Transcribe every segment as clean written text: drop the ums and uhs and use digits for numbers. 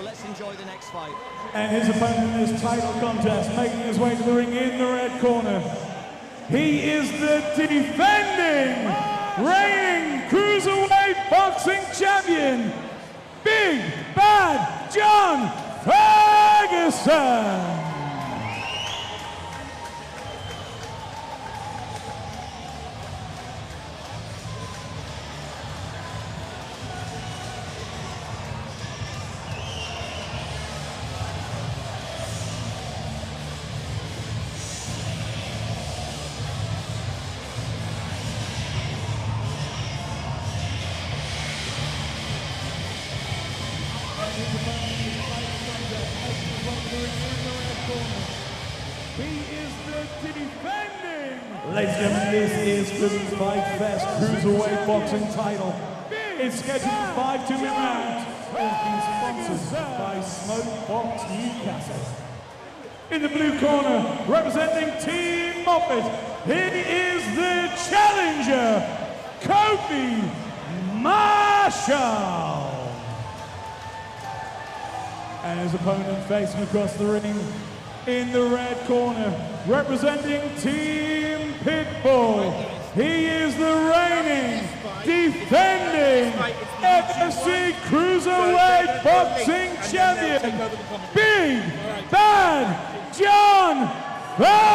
But let's enjoy the next fight. And his opponent in this title contest, making his way to the ring in the red corner. He is the defending, reigning cruiserweight boxing champion, Big Bad John Ferguson. Ladies and gentlemen, this is the Fight Fest Cruiserweight Boxing title. It's scheduled for 5 2-minute rounds. It's been sponsored by Box Newcastle. In the blue corner, representing Team Moffat, he is the challenger, Kofi Marshall. And his opponent facing across the ring in the red corner, representing Team Pitbull, he is the reigning, defending FFC Cruiserweight Boxing Champion, Big Bad John Ferguson.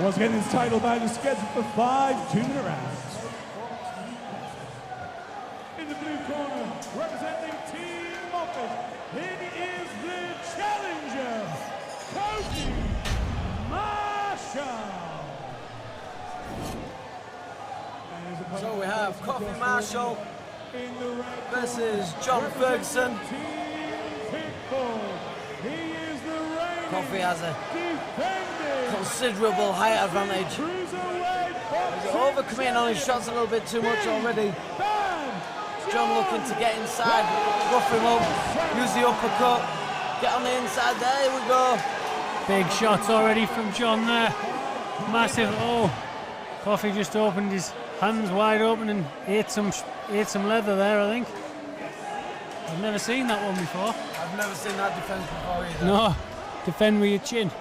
Once again, this title bout is scheduled for 5 2-minute rounds. In the blue corner, representing Team Moffat, he is the challenger, Kofi Marshall. So we have Kofi Marshall versus John Ferguson. Kofi has a considerable height advantage. He's overcoming on his shots a little bit too much already. John looking to get inside, rough him up, use the uppercut, get on the inside, there we go. Big shots already from John there. Massive, oh. Kofi just opened his hands wide open and ate some leather there, I think. I've never seen that one before. I've never seen that defense before either. No, defend with your chin.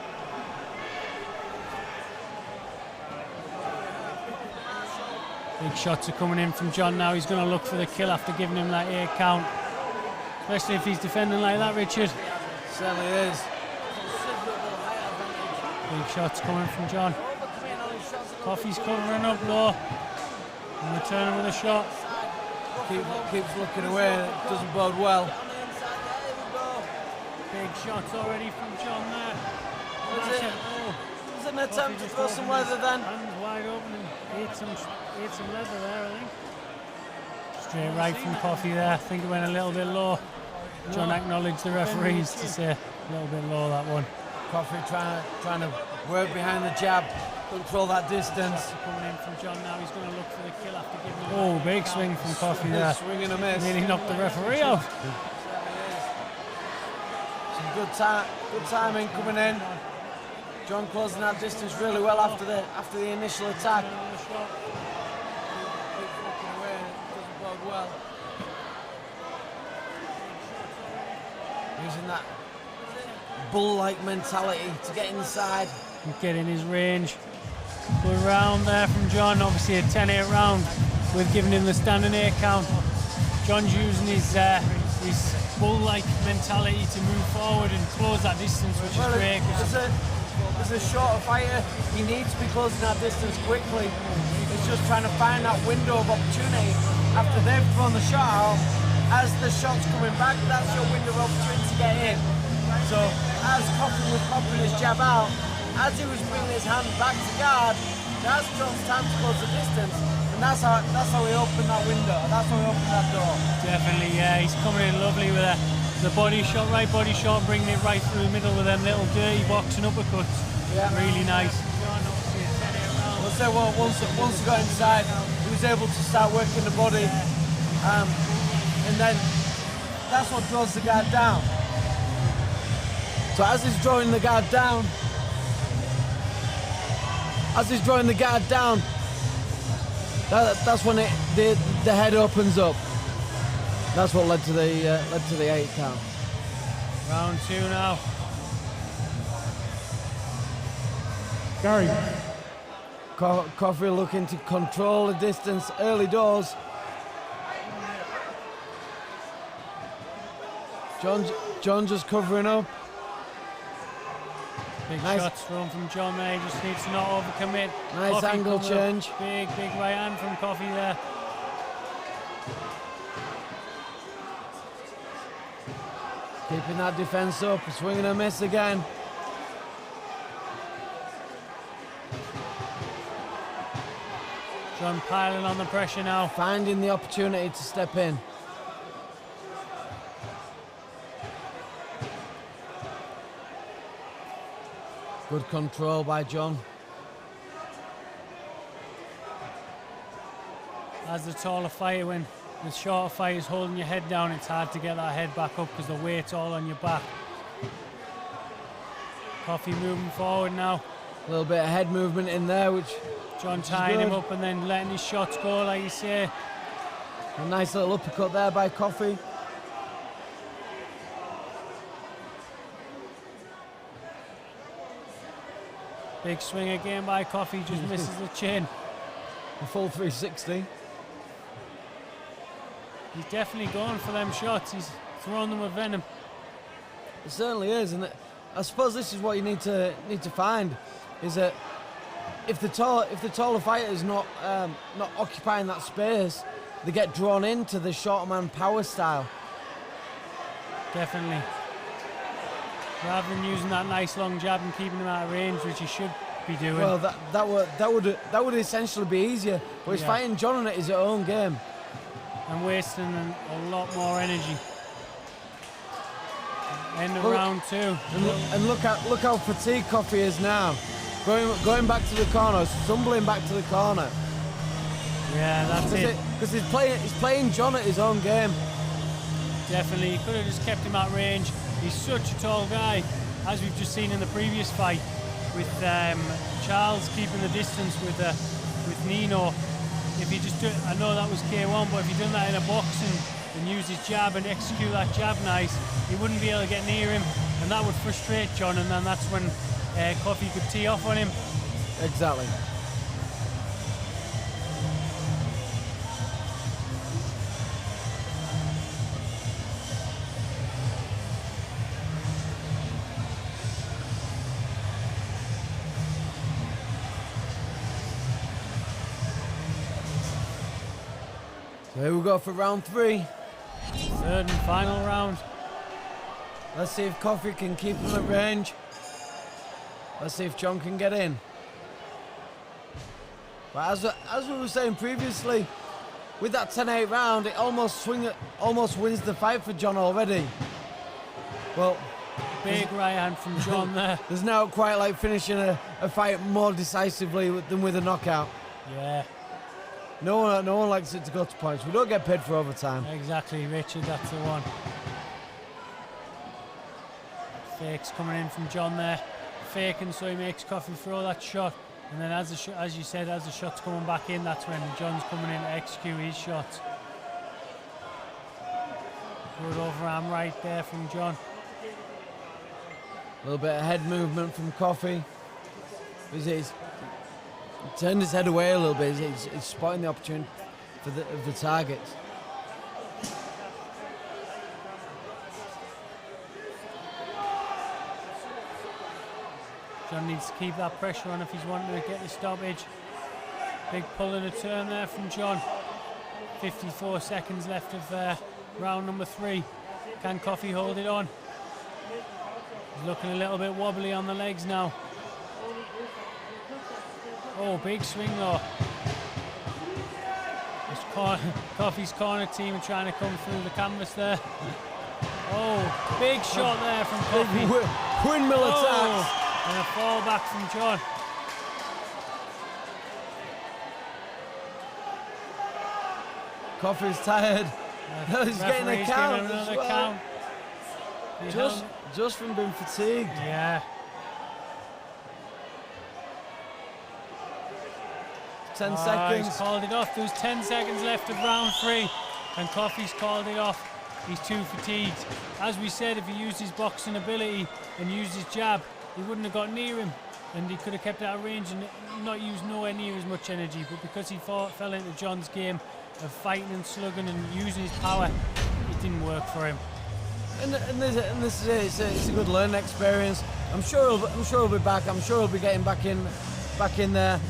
Big shots are coming in from John now. He's going to look for the kill after giving him that 8 count. Especially if he's defending like that, Richard. Certainly is. Big shots coming from John. Kofi's covering up low. And returning with a shot. Keeps looking away, it doesn't bode well. Big shots already from John there. Was it an attempt to throw some leather then? Hands wide open and ate some leather there, I think. Straight right from Kofi there. I think it went a little bit low. John acknowledged the referees to say a little bit low, that one. Kofi trying to work behind the jab, control that distance. Coming in from John now, he's going to look for the kill after giving him. Oh, big swing from Kofi there. Swing and a miss. Nearly knocked the referee out. Some good timing coming in. John closing that distance really well after the initial attack. Well. Using that bull-like mentality to get inside. And get in his range. Good round there from John. Obviously a 10-8 round with giving him the standing 8 count. John's using his bull-like mentality to move forward and close that distance, which is great. As a shorter fighter, he needs to be closing that distance quickly. It's just trying to find that window of opportunity after they've thrown the shot out. As the shot's coming back, that's your window of opportunity to get in. So as Kofi was popping his jab out, as he was bringing his hand back to guard, that's John's time to close the distance. And that's how he opened that window. That's how he opened that door. Definitely, yeah. He's coming in lovely with the body shot, right body shot, bringing it right through the middle with them little dirty boxing uppercuts. Yeah. Really nice. We'll say, well, once he got inside, he was able to start working the body. And then that's what draws the guard down. So as he's drawing the guard down, That's when the head opens up. That's what led to the 8 count. Round 2 now. Gary. Kofi looking to control the distance early doors. John just covering up. Big shots thrown from John there. He just needs to not overcommit. Nice Kofi angle change. Big right hand from Kofi there. Keeping that defense up. Swing and a miss again. John piling on the pressure now. Finding the opportunity to step in. Good control by John. As the taller fighter, when the shorter fighter is holding your head down, it's hard to get that head back up because the weight's all on your back. Kofi moving forward now. A little bit of head movement in there, which John tying him up and then letting his shots go, like you say. A nice little uppercut there by Kofi. Big swing again by Kofi, just misses the chin. A full 360. He's definitely going for them shots. He's throwing them with venom. It certainly is, and I suppose this is what you need to find, is that if the taller fighter is not occupying that space, they get drawn into the shorter man power style. Definitely. Rather than using that nice long jab and keeping him out of range, which he should be doing. Well, that would essentially be easier, but he's fighting John at his own game. And wasting a lot more energy. End of round 2. And look how fatigued Kofi is now. Going back to the corner, stumbling back to the corner. Yeah, that's it. Because he's playing John at his own game. Definitely, he could have just kept him at range. He's such a tall guy, as we've just seen in the previous fight with Charles keeping the distance with Nino. If he just I know that was K1, but if he'd done that in a box and use his jab and execute that jab nice, he wouldn't be able to get near him, and that would frustrate John, and then that's when Kofi could tee off on him. Exactly. So here we go for round 3. Third and final round. Let's see if Kofi can keep him at range. Let's see if John can get in. But as we were saying previously, with that 10-8 round, it almost wins the fight for John already. Well, big right hand from John there. There's now quite like finishing a fight more decisively than with a knockout. Yeah. No one likes it to go to points. We don't get paid for overtime. Exactly, Richard, that's the one. Fakes coming in from John there. Faking, so he makes Kofi throw that shot. And then as you said, as the shot's coming back in, that's when John's coming in to execute his shots. Good overarm right there from John. A little bit of head movement from Kofi. He's turned his head away a little bit. He's spotting the opportunity for the target. John needs to keep that pressure on if he's wanting to get the stoppage. Big pull and a turn there from John. 54 seconds left of round number 3. Can Kofi hold it on? He's looking a little bit wobbly on the legs now. Oh, big swing though. Kofi's corner team are trying to come through the canvas there. Oh, big shot there from Kofi. Windmill attacks. And a fall back from John. Kofi's tired. He's getting a count as well. Just from being fatigued. Yeah. 10 seconds. He's called it off. There's 10 seconds left of round 3, and Kofi's called it off. He's too fatigued. As we said, if he used his boxing ability and used his jab, he wouldn't have got near him, and he could have kept out of range and not used nowhere near as much energy. But because he fell into John's game of fighting and slugging and using his power, it didn't work for him. And this is it's a good learning experience. I'm sure he'll be back. I'm sure he'll be getting back in there.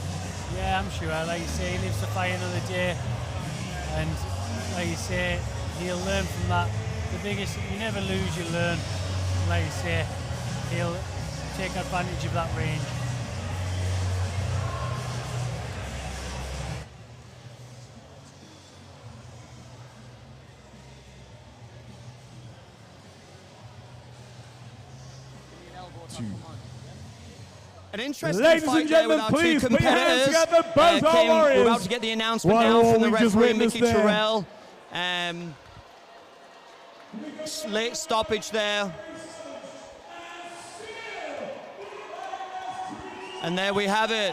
Yeah, I'm sure. Like you say, he lives to fight another day, and like you say, he'll learn from that. The biggest, you never lose, you learn. And like you say, he'll take advantage of that range. An interesting Ladies fight and there gentlemen, with our two please put your hands competitors. together, both our warriors. We're about to get the announcement Wow, now from the we just referee, witnessed Mickey there. Terrell. Late stoppage there. And there we have it.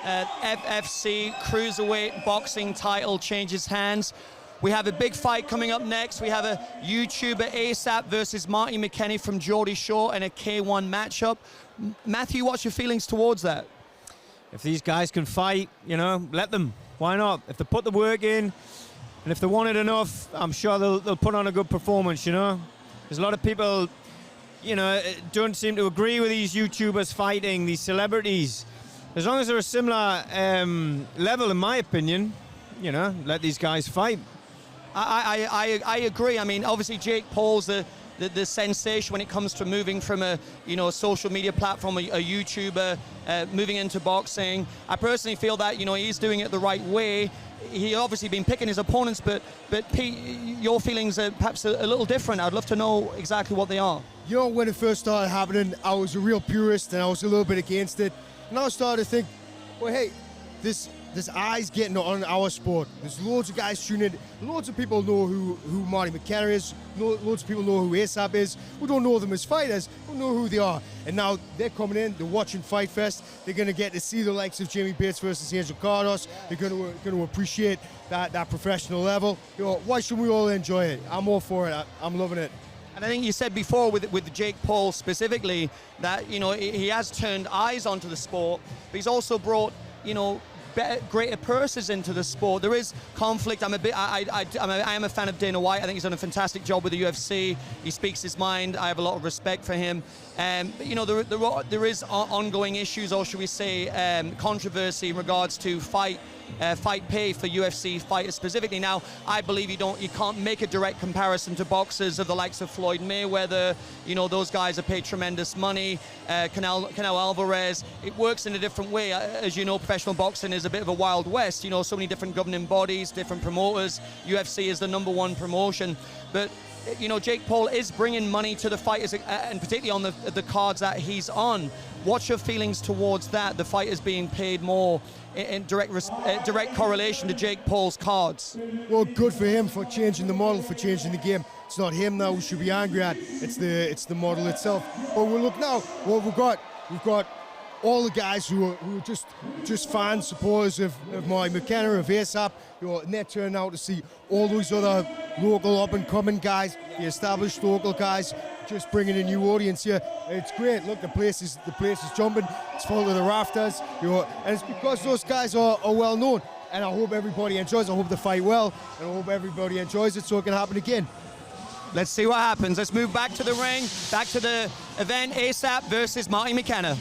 FFC Cruiserweight Boxing title changes hands. We have a big fight coming up next. We have a YouTuber ASAP versus Marty McKinney from Geordie Shore in a K1 matchup. Matthew, what's your feelings towards that? If these guys can fight, you know, let them. Why not? If they put the work in, and if they want it enough, I'm sure they'll put on a good performance, you know. There's a lot of people, you know, don't seem to agree with these YouTubers fighting, these celebrities. As long as they're a similar level, in my opinion, you know, let these guys fight. I agree. I mean, obviously Jake Paul's the sensation when it comes to moving from a social media platform, a YouTuber, moving into boxing. I personally feel that he's doing it the right way. He obviously been picking his opponents, but Pete, your feelings are perhaps a little different. I'd love to know exactly what they are. You know, when it first started happening, I was a real purist and I was a little bit against it. And I started to think, well, hey, there's eyes getting on our sport. There's loads of guys tuning in. Loads of people know who Marty McKenna is. Loads of people know who ASAP is. We don't know them as fighters. We know who they are. And now they're coming in. They're watching Fight Fest. They're going to get to see the likes of Jamie Bates versus Angel Cardos. They're going to appreciate that professional level. Why shouldn't we all enjoy it? I'm all for it. I'm loving it. And I think you said before with Jake Paul specifically that he has turned eyes onto the sport, but he's also brought greater purses into the sport. There is conflict. I am a fan of Dana White. I think he's done a fantastic job with the UFC. He speaks his mind. I have a lot of respect for him. But there is ongoing issues, or should we say, controversy in regards to fight pay for UFC fighters specifically. Now, I believe you can't make a direct comparison to boxers of the likes of Floyd Mayweather. Those guys are paid tremendous money. Canelo Alvarez. It works in a different way. As you know, professional boxing is a bit of a wild west. So many different governing bodies, different promoters. UFC is the #1 promotion, but Jake Paul is bringing money to the fighters, and particularly on the cards that he's on. What's your feelings towards that? The fighters being paid more in direct correlation to Jake Paul's cards. Well, good for him for changing the model, for changing the game. It's not him now we should be angry at. It's the model itself. But we look now. What we've got all the guys who are just fans, supporters of Marty McKenna, of ASAP, and they're turning out to see all those other local up-and-coming guys, the established local guys, just bringing a new audience here. It's great. Look, the place is jumping. It's full to the rafters, and it's because those guys are well known. And I hope everybody enjoys. I hope they fight well, and I hope everybody enjoys it so it can happen again. Let's see what happens. Let's move back to the ring, back to the event. ASAP versus Marty McKenna.